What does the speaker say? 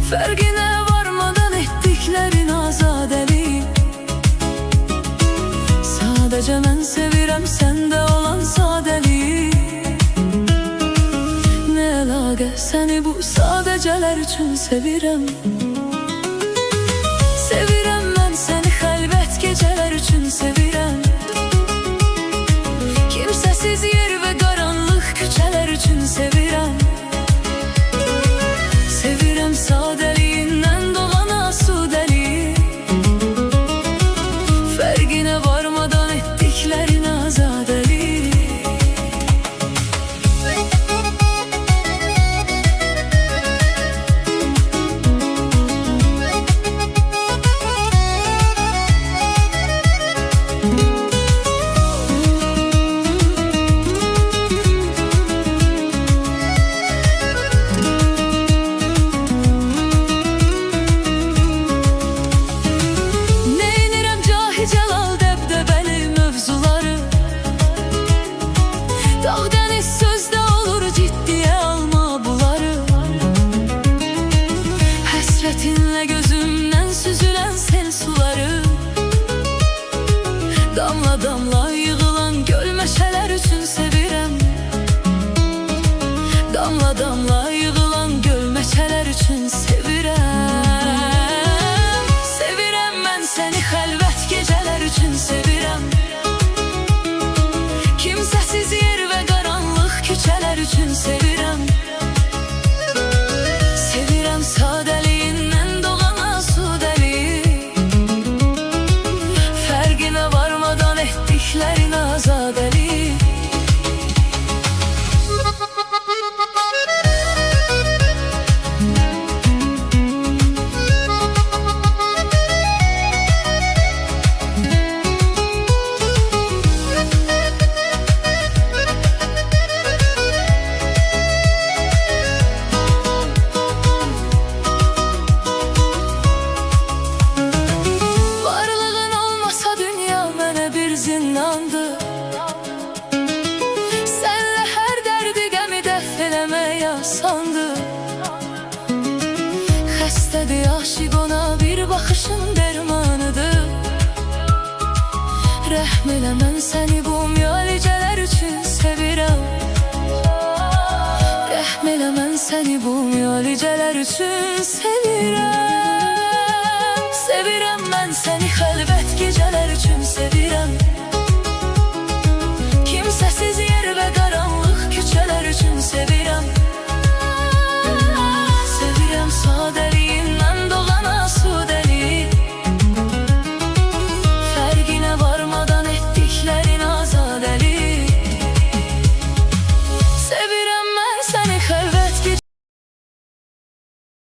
Fərqinə varmadan etdiklərin azadəlik. Sadəcə mən sevirəm səndə olan sadəlik. Nə əlaqə səni bu sadəcələr üçün sevirəm. Sevirəm mən səni xəlvət gecələr üçün sevirəm. Kimsəsiz yer və qaranlıq küçələr üçün sevirəm. Sevirəm sadəliyindən doğan asudəlik. Fərqinə varmadan etdiklərin azadəlik. Həsrətinlə gözümdən süzülən sel suları, damla damla yığılan göl meşələr üçün sevirəm. Damla damla yığılan göl meşələr üçün sevirəm. Sevirəm mən səni xəlvət gecələr üçün sevirəm. Kimsəsiz yer və qaranlıq küçələr üçün sevirəm. Sevirəm sadəliyindən doğan asudəlik. Fərqinə varmadan etdiklərin azadəlik. Sənlə hər dərdi qəmi dəf eləmək asandır. Xəstədir aşiq ona bir baxışın dərmanıdır. Rəhm elə mən səni bu müalicələr üçün sevirəm. Rəhm elə mən səni bu müalicələr üçün sevirəm. Sevirəm mən səni xəlvət gecələr üçün sevirəm.